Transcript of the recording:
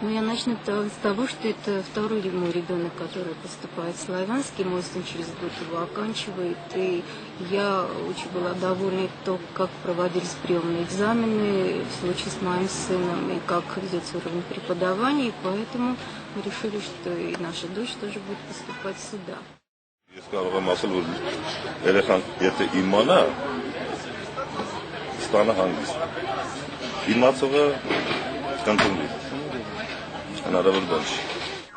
Ну, я начну с того, что это второй мой ребенок, который поступает в Славянский. Мой сын через год его оканчивает. И я очень была довольна то, как проводились приемные экзамены в случае с моим сыном, и как ведется уровень преподавания. И поэтому мы решили, что и наша дочь тоже будет поступать сюда. Ես կարող եմ ասել, որ երեխան եթե իմանա, ստանա հանգիստ։ Իմացողը կընտրվի։ Հնարավոր բան չի։